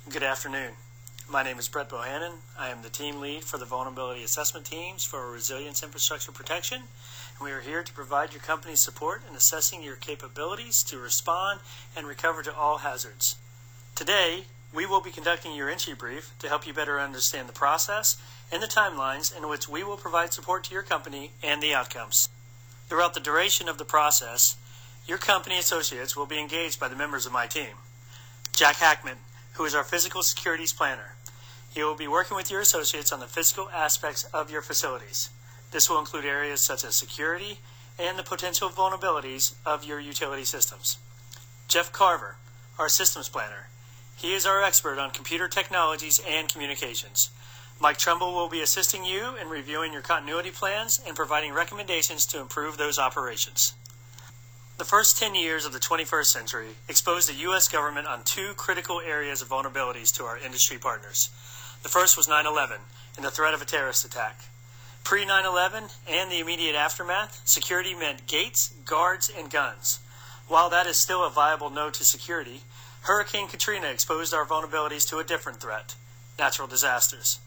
Good afternoon. My name is Brett Bohannon. I am the team lead for the vulnerability assessment teams for resilience infrastructure protection, and we are here to provide your company support in assessing your capabilities to respond and recover to all hazards. Today, we will be conducting your entry brief to help you better understand the process and the timelines in which we will provide support to your company and the outcomes. Throughout the duration of the process, your company associates will be engaged by the members of my team. Jack Hackman, who is our physical securities planner. He will be working with your associates on the physical aspects of your facilities. This will include areas such as security and the potential vulnerabilities of your utility systems. Jeff Carver, our systems planner. He is our expert on computer technologies and communications. Mike Trumbull will be assisting you in reviewing your continuity plans and providing recommendations to improve those operations. The first 10 years of the 21st century exposed the U.S. government on two critical areas of vulnerabilities to our industry partners. The first was 9/11 and the threat of a terrorist attack. Pre-9/11 and the immediate aftermath, security meant gates, guards, and guns. While that is still a viable node to security, Hurricane Katrina exposed our vulnerabilities to a different threat, natural disasters.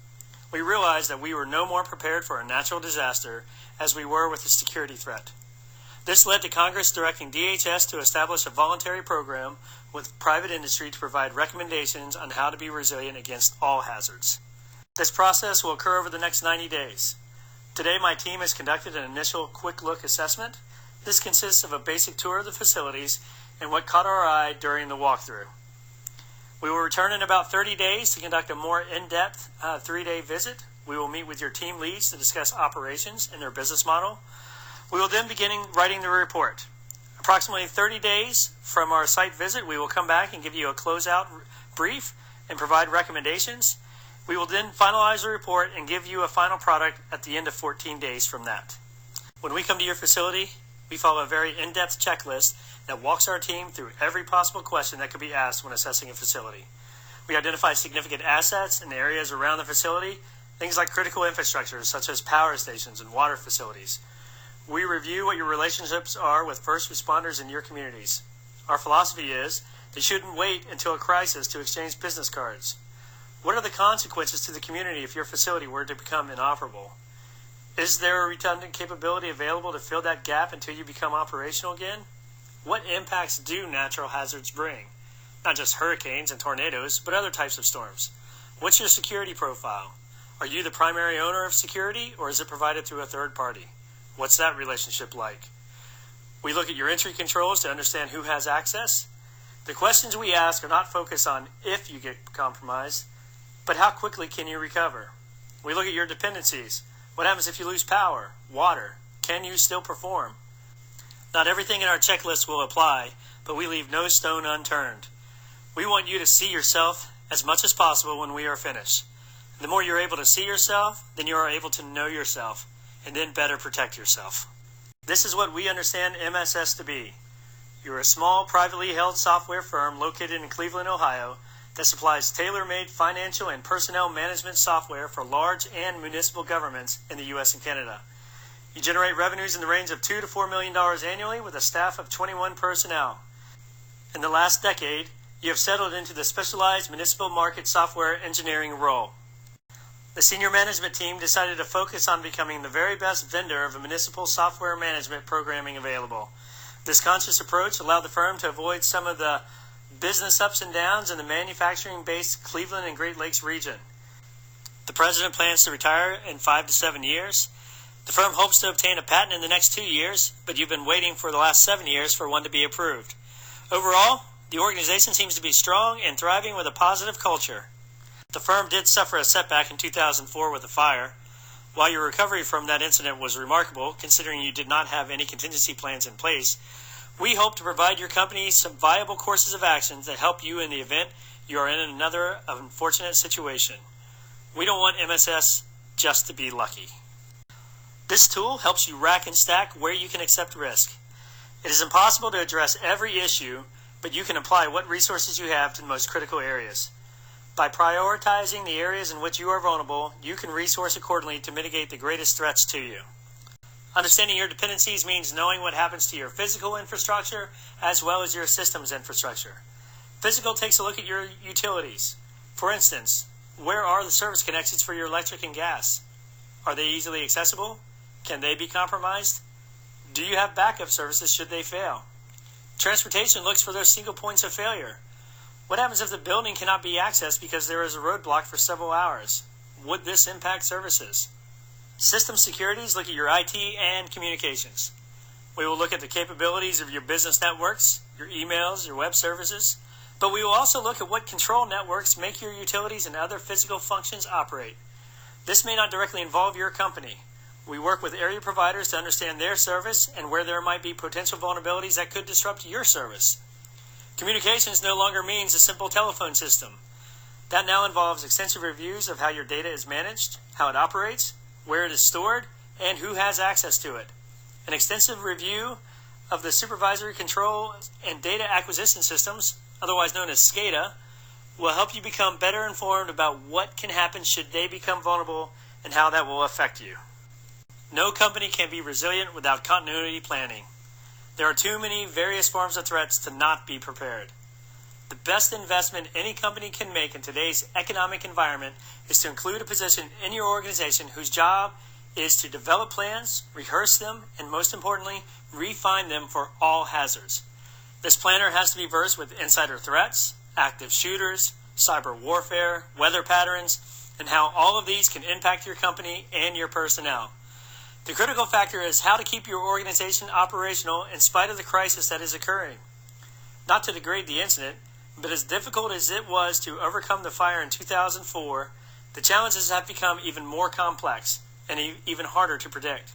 We realized that we were no more prepared for a natural disaster as we were with a security threat. This led to Congress directing DHS to establish a voluntary program with private industry to provide recommendations on how to be resilient against all hazards. This process will occur over the next 90 days. Today, my team has conducted an initial quick look assessment. This consists of a basic tour of the facilities and what caught our eye during the walkthrough. We will return in about 30 days to conduct a more in-depth 3-day visit. We will meet with your team leads to discuss operations and their business model. We will then begin writing the report. Approximately 30 days from our site visit, we will come back and give you a closeout brief and provide recommendations. We will then finalize the report and give you a final product at the end of 14 days from that. When we come to your facility, we follow a very in-depth checklist that walks our team through every possible question that could be asked when assessing a facility. We identify significant assets in the areas around the facility, things like critical infrastructure such as power stations and water facilities. We review what your relationships are with first responders in your communities. Our philosophy is they shouldn't wait until a crisis to exchange business cards. What are the consequences to the community if your facility were to become inoperable? Is there a redundant capability available to fill that gap until you become operational again? What impacts do natural hazards bring? Not just hurricanes and tornadoes, but other types of storms. What's your security profile? Are you the primary owner of security, or is it provided through a third party? What's that relationship like? We look at your entry controls to understand who has access. The questions we ask are not focused on if you get compromised, but how quickly can you recover? We look at your dependencies. What happens if you lose power, water? Can you still perform? Not everything in our checklist will apply, but we leave no stone unturned. We want you to see yourself as much as possible when we are finished. The more you're able to see yourself, then you are able to know yourself, and then better protect yourself. This is what we understand MSS to be. You're a small, privately held software firm located in Cleveland, Ohio, that supplies tailor-made financial and personnel management software for large and municipal governments in the U.S. and Canada. You generate revenues in the range of $2 to $4 million annually with a staff of 21 personnel. In the last decade, you have settled into the specialized municipal market software engineering role. The senior management team decided to focus on becoming the very best vendor of a municipal software management programming available. This conscious approach allowed the firm to avoid some of the business ups and downs in the manufacturing-based Cleveland and Great Lakes region. The president plans to retire in 5 to 7 years. The firm hopes to obtain a patent in the next 2 years, but you've been waiting for the last 7 years for one to be approved. Overall, the organization seems to be strong and thriving with a positive culture. The firm did suffer a setback in 2004 with a fire. While your recovery from that incident was remarkable, considering you did not have any contingency plans in place, we hope to provide your company some viable courses of action that help you in the event you are in another unfortunate situation. We don't want MSS just to be lucky. This tool helps you rack and stack where you can accept risk. It is impossible to address every issue, but you can apply what resources you have to the most critical areas. By prioritizing the areas in which you are vulnerable, you can resource accordingly to mitigate the greatest threats to you. Understanding your dependencies means knowing what happens to your physical infrastructure as well as your systems infrastructure. Physical takes a look at your utilities. For instance, where are the service connections for your electric and gas? Are they easily accessible? Can they be compromised? Do you have backup services should they fail? Transportation looks for those single points of failure. What happens if the building cannot be accessed because there is a roadblock for several hours? Would this impact services? System securities look at your IT and communications. We will look at the capabilities of your business networks, your emails, your web services, but we will also look at what control networks make your utilities and other physical functions operate. This may not directly involve your company. We work with area providers to understand their service and where there might be potential vulnerabilities that could disrupt your service. Communications no longer means a simple telephone system. That now involves extensive reviews of how your data is managed, how it operates, where it is stored, and who has access to it. An extensive review of the supervisory control and data acquisition systems, otherwise known as SCADA, will help you become better informed about what can happen should they become vulnerable and how that will affect you. No company can be resilient without continuity planning. There are too many various forms of threats to not be prepared. The best investment any company can make in today's economic environment is to include a position in your organization whose job is to develop plans, rehearse them, and most importantly, refine them for all hazards. This planner has to be versed with insider threats, active shooters, cyber warfare, weather patterns, and how all of these can impact your company and your personnel. The critical factor is how to keep your organization operational in spite of the crisis that is occurring. Not to degrade the incident, but as difficult as it was to overcome the fire in 2004, the challenges have become even more complex and even harder to predict.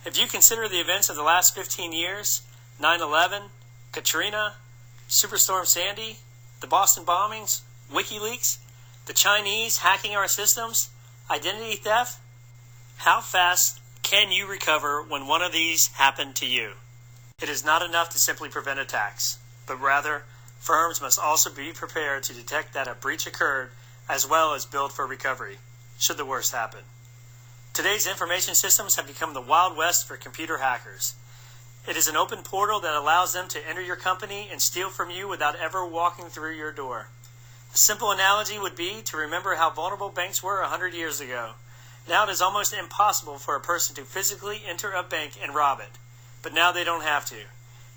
If you consider the events of the last 15 years, 9/11, Katrina, Superstorm Sandy, the Boston bombings, WikiLeaks, the Chinese hacking our systems, identity theft, how fast can you recover when one of these happen to you? It is not enough to simply prevent attacks, but rather, firms must also be prepared to detect that a breach occurred as well as build for recovery, should the worst happen. Today's information systems have become the Wild West for computer hackers. It is an open portal that allows them to enter your company and steal from you without ever walking through your door. A simple analogy would be to remember how vulnerable banks were 100 years ago. Now it is almost impossible for a person to physically enter a bank and rob it. But now they don't have to.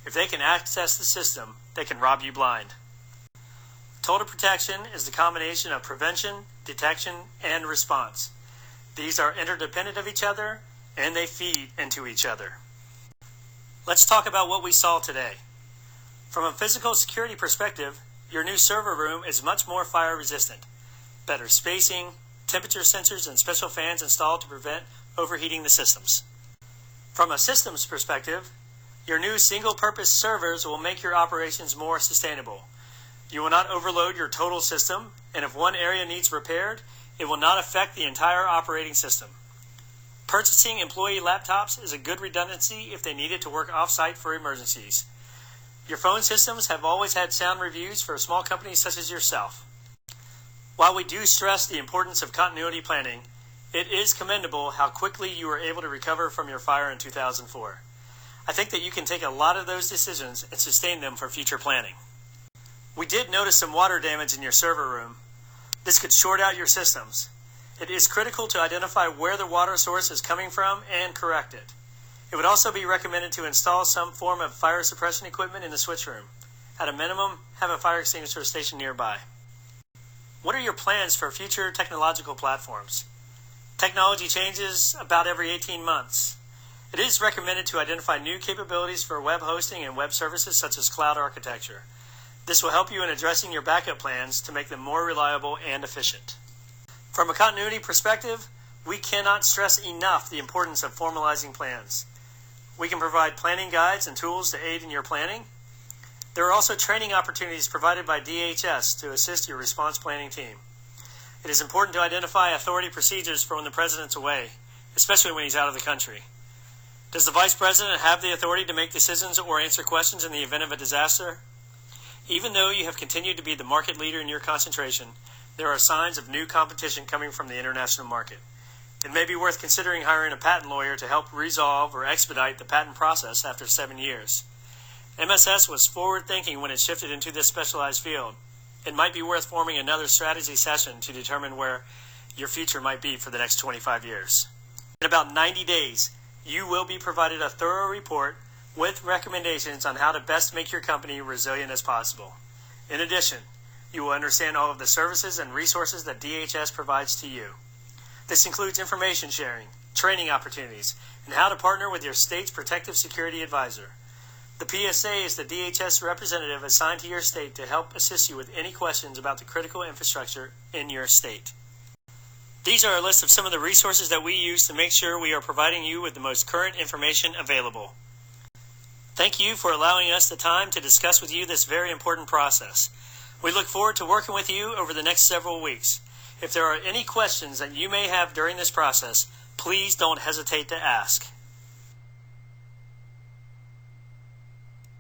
If they can access the system, they can rob you blind. Total protection is the combination of prevention, detection, and response. These are interdependent of each other, and they feed into each other. Let's talk about what we saw today. From a physical security perspective, your new server room is much more fire resistant. Better spacing, temperature sensors, and special fans installed to prevent overheating the systems. From a systems perspective, your new single-purpose servers will make your operations more sustainable. You will not overload your total system, and if one area needs repaired, it will not affect the entire operating system. Purchasing employee laptops is a good redundancy if they need it to work off-site for emergencies. Your phone systems have always had sound reviews for small companies such as yourself. While we do stress the importance of continuity planning, it is commendable how quickly you were able to recover from your fire in 2004. I think that you can take a lot of those decisions and sustain them for future planning. We did notice some water damage in your server room. This could short out your systems. It is critical to identify where the water source is coming from and correct it. It would also be recommended to install some form of fire suppression equipment in the switch room. At a minimum, have a fire extinguisher stationed nearby. What are your plans for future technological platforms? Technology changes about every 18 months. It is recommended to identify new capabilities for web hosting and web services such as cloud architecture. This will help you in addressing your backup plans to make them more reliable and efficient. From a continuity perspective, we cannot stress enough the importance of formalizing plans. We can provide planning guides and tools to aid in your planning. There are also training opportunities provided by DHS to assist your response planning team. It is important to identify authority procedures for when the president's away, especially when he's out of the country. Does the vice president have the authority to make decisions or answer questions in the event of a disaster? Even though you have continued to be the market leader in your concentration, there are signs of new competition coming from the international market. It may be worth considering hiring a patent lawyer to help resolve or expedite the patent process after 7 years. MSS was forward-thinking when it shifted into this specialized field. it might be worth forming another strategy session to determine where your future might be for the next 25 years. In about 90 days, you will be provided a thorough report with recommendations on how to best make your company resilient as possible. In addition, you will understand all of the services and resources that DHS provides to you. This includes information sharing, training opportunities, and how to partner with your state's protective security advisor. The PSA is the DHS representative assigned to your state to help assist you with any questions about the critical infrastructure in your state. These are a list of some of the resources that we use to make sure we are providing you with the most current information available. Thank you for allowing us the time to discuss with you this very important process. We look forward to working with you over the next several weeks. If there are any questions that you may have during this process, please don't hesitate to ask.